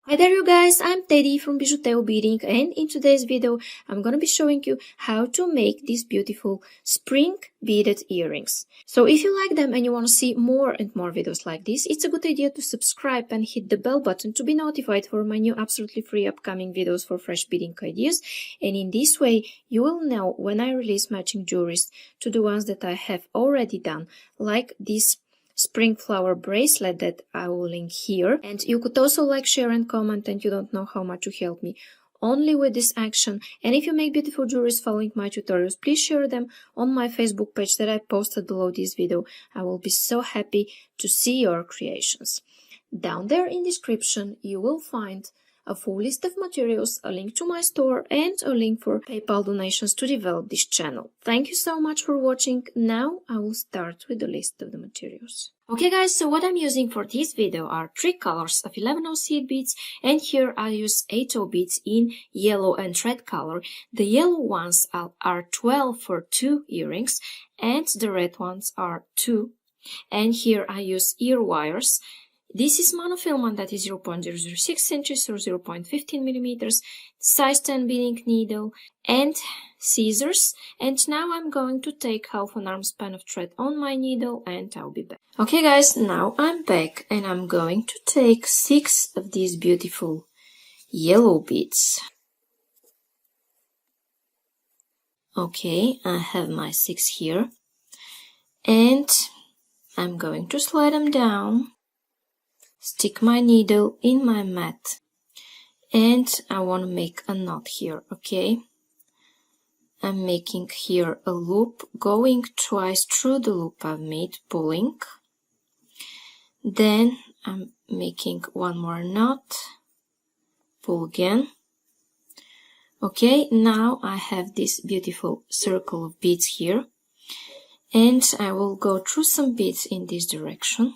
Hi there you guys, I'm Teddy from BijuTeo Beading, and in today's video I'm gonna be showing you how to make these beautiful spring beaded earrings. So if you like them and you want to see more and more videos like this, it's a good idea to subscribe and hit the bell button to be notified for my new absolutely free upcoming videos for fresh beading ideas, and in this way you will know when I release matching jewelries to the ones that I have already done, like this spring flower bracelet that I will link here. And you could also like, share and comment, and you don't know how much you help me only with this action. And if you make beautiful jewelries following my tutorials, please share them on my Facebook page that I posted below this video. I will be so happy to see your creations. Down there in description you will find a full list of materials, a link to my store, and a link for PayPal donations to develop this channel. Thank you so much for watching. Now I will start with the list of the materials. Okay guys, so what I'm using for this video are 3 colors of 11/0 seed beads, and here I use 8/0 beads in yellow and red color. The yellow ones are 12 for 2 earrings, and the red ones are 2. And here I use ear wires. This is monofilament, that is 0.006 inches or 0.15 millimeters, size 10 beading needle, and scissors. And now I'm going to take half an arm span of thread on my needle, and I'll be back. Okay guys, now I'm back and I'm going to take 6 of these beautiful yellow beads. Okay, I have my 6 here, and I'm going to slide them down. Stick my needle in my mat, and I want to make a knot here. Okay, I'm making here a loop, going twice through the loop I've made, pulling. Then I'm making one more knot, pull again. Okay, now I have this beautiful circle of beads here, and I will go through some beads in this direction.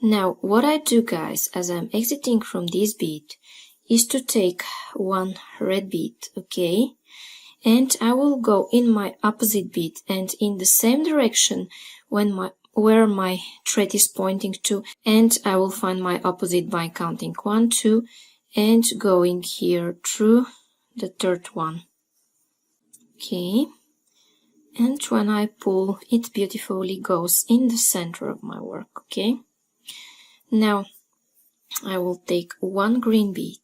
Now, what I do guys, as I'm exiting from this bead, is to take one red bead, okay? And I will go in my opposite bead and in the same direction where my thread is pointing to, and I will find my opposite by counting 1, 2, and going here through the third one. Okay? And when I pull, it beautifully goes in the center of my work, okay? Now I will take one green bead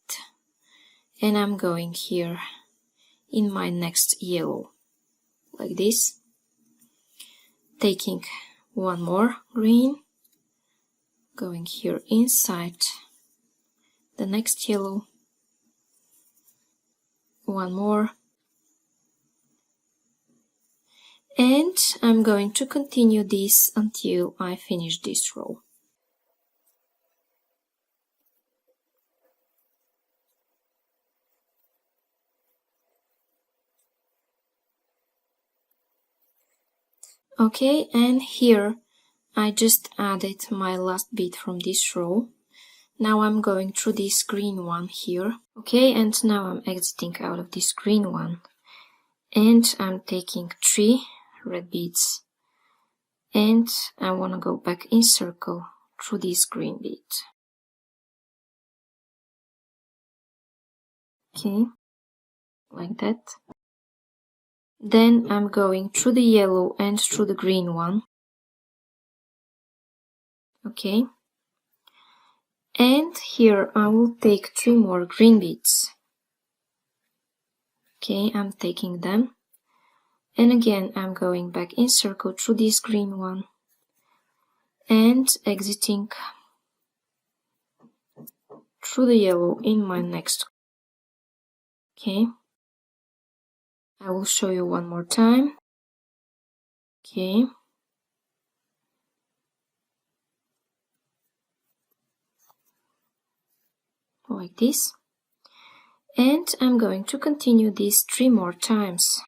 and I'm going here in my next yellow, like this, taking one more green, going here inside the next yellow, one more, and I'm going to continue this until I finish this row. Okay, and here I just added my last bead from this row. Now I'm going through this green one here. Okay, and now I'm exiting out of this green one. And I'm taking 3 red beads. And I want to go back in circle through this green bead. Okay, like that. Then I'm going through the yellow and through the green one. Okay. And here I will take 3 more green beads. Okay, I'm taking them. And again, I'm going back in circle through this green one. And exiting through the yellow in my next. Okay. I will show you one more time. Okay. Like this. And I'm going to continue this 3 more times.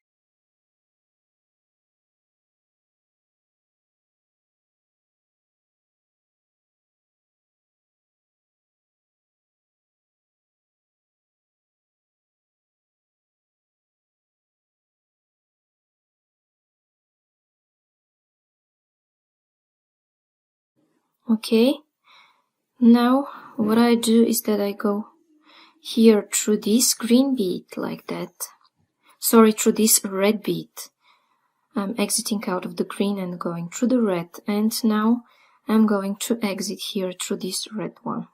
Okay, now what I do is that I go here through this green bead like that. Sorry, through this red bead. I'm exiting out of the green and going through the red, and now I'm going to exit here through this red one.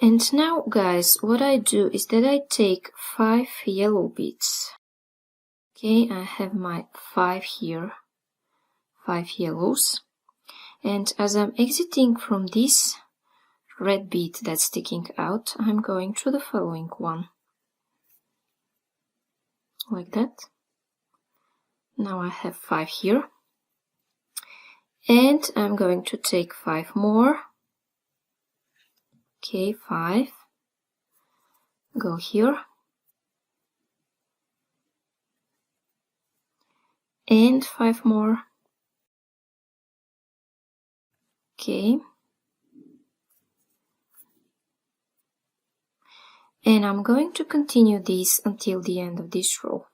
And now, guys, what I do is that I take 5 yellow beads. Okay, I have my 5 here, 5 yellows. And as I'm exiting from this red bead that's sticking out, I'm going through the following one. Like that. Now I have 5 here. And I'm going to take 5 more. Okay, 5. Go here. And 5 more. Okay. And I'm going to continue this until the end of this row.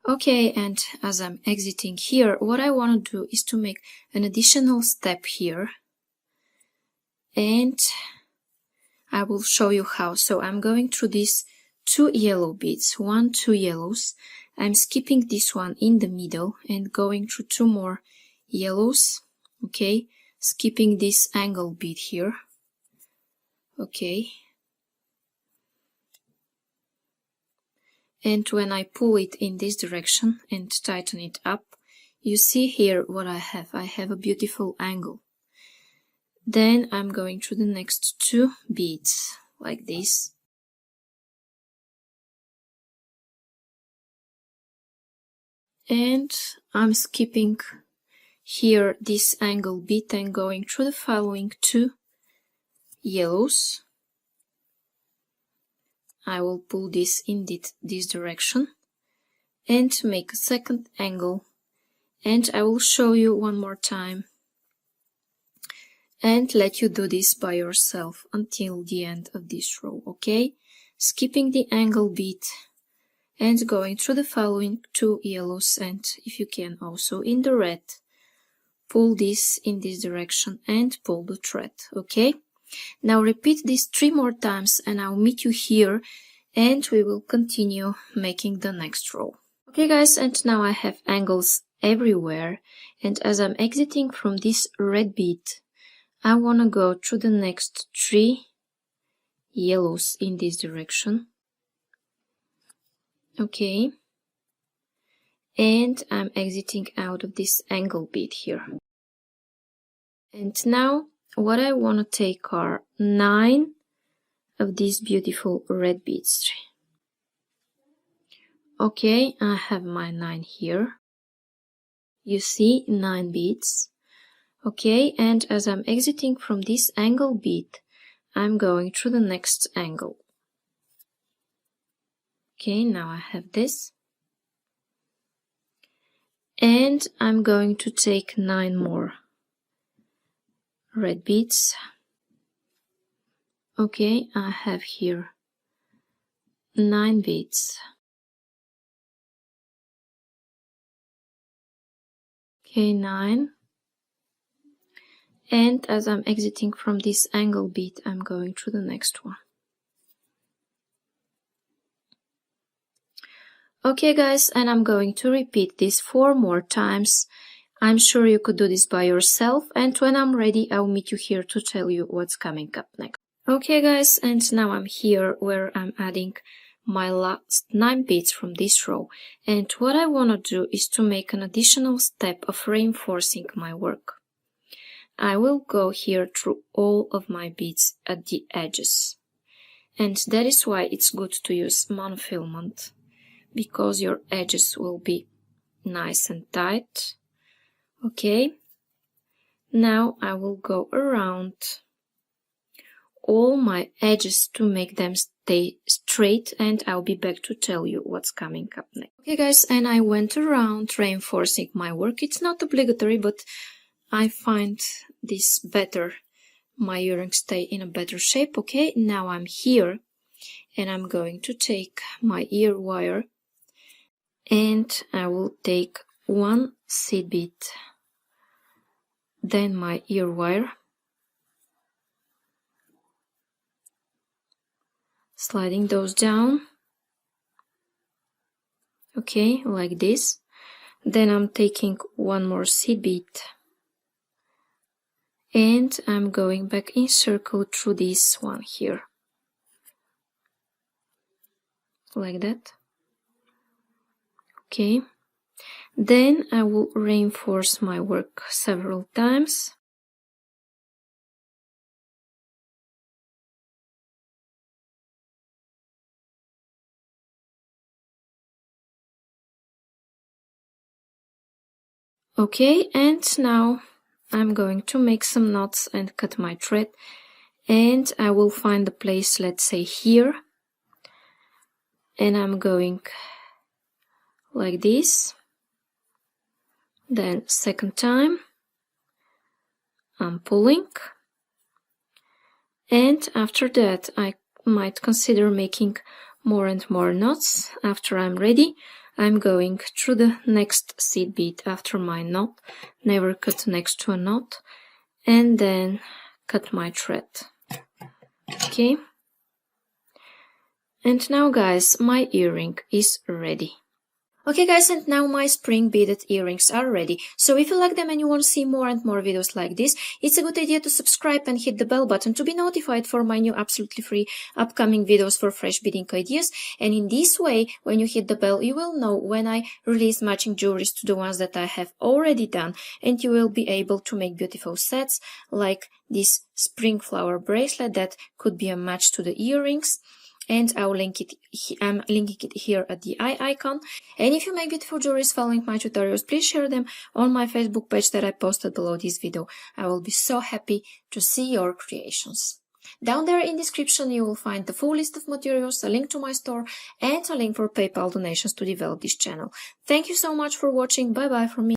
Okay, and as I'm exiting here, what I want to do is to make an additional step here. And I will show you how. So I'm going through these 2 yellow beads, 1, 2 yellows. I'm skipping this one in the middle and going through 2 more yellows. Okay, skipping this angle bead here. Okay. And when I pull it in this direction and tighten it up, you see here what I have. I have a beautiful angle. Then I'm going through the next 2 beads, like this. And I'm skipping here this angle bead and going through the following 2 yellows. I will pull this in this direction and make a second angle, and I will show you one more time and let you do this by yourself until the end of this row. Okay, skipping the angle bead and going through the following 2 yellows, and if you can also in the red, pull this in this direction and pull the thread. Okay, now repeat this 3 more times and I'll meet you here and we will continue making the next row. Okay guys, and now I have angles everywhere, and as I'm exiting from this red bead, I want to go through the next 3 yellows in this direction. Okay, and I'm exiting out of this angle bead here. And now what I want to take are 9 of these beautiful red beads. Okay, I have my 9 here. You see 9 beads. Okay, and as I'm exiting from this angle bead, I'm going through the next angle. Okay, now I have this. And I'm going to take 9 more red beads. Okay, I have here 9 beads. Okay, 9. And as I'm exiting from this angle bead, I'm going through the next one. Okay guys, and I'm going to repeat this 4 more times. I'm sure you could do this by yourself, and when I'm ready, I'll meet you here to tell you what's coming up next. Okay guys, and now I'm here where I'm adding my last 9 beads from this row, and what I want to do is to make an additional step of reinforcing my work. I will go here through all of my beads at the edges, and that is why it's good to use monofilament, because your edges will be nice and tight. Okay, now I will go around all my edges to make them stay straight, and I'll be back to tell you what's coming up next. Okay guys, and I went around reinforcing my work. It's not obligatory, but I find this better. My earrings stay in a better shape. Okay, now I'm here and I'm going to take my ear wire and I will take one seed bead, then my ear wire, sliding those down, okay, like this. Then I'm taking one more seed bead and I'm going back in circle through this one here, like that. Okay, then I will reinforce my work several times. Okay, and now I'm going to make some knots and cut my thread, and I will find the place, let's say here, and I'm going like this. Then second time I'm pulling, and after that I might consider making more and more knots. After I'm ready, I'm going through the next seed bead after my knot, never cut next to a knot, and then cut my thread. Okay, and now guys, my earring is ready. Okay guys, and now my spring beaded earrings are ready. So if you like them and you want to see more and more videos like this, it's a good idea to subscribe and hit the bell button to be notified for my new absolutely free upcoming videos for fresh beading ideas. And in this way, when you hit the bell, you will know when I release matching jewelries to the ones that I have already done, and you will be able to make beautiful sets like this spring flower bracelet that could be a match to the earrings. And I'm linking it here at the eye icon. And if you make beautiful jewelries following my tutorials, please share them on my Facebook page that I posted below this video. I will be so happy to see your creations. Down there in the description you will find the full list of materials, a link to my store, and a link for PayPal donations to develop this channel. Thank you so much for watching. Bye bye from me.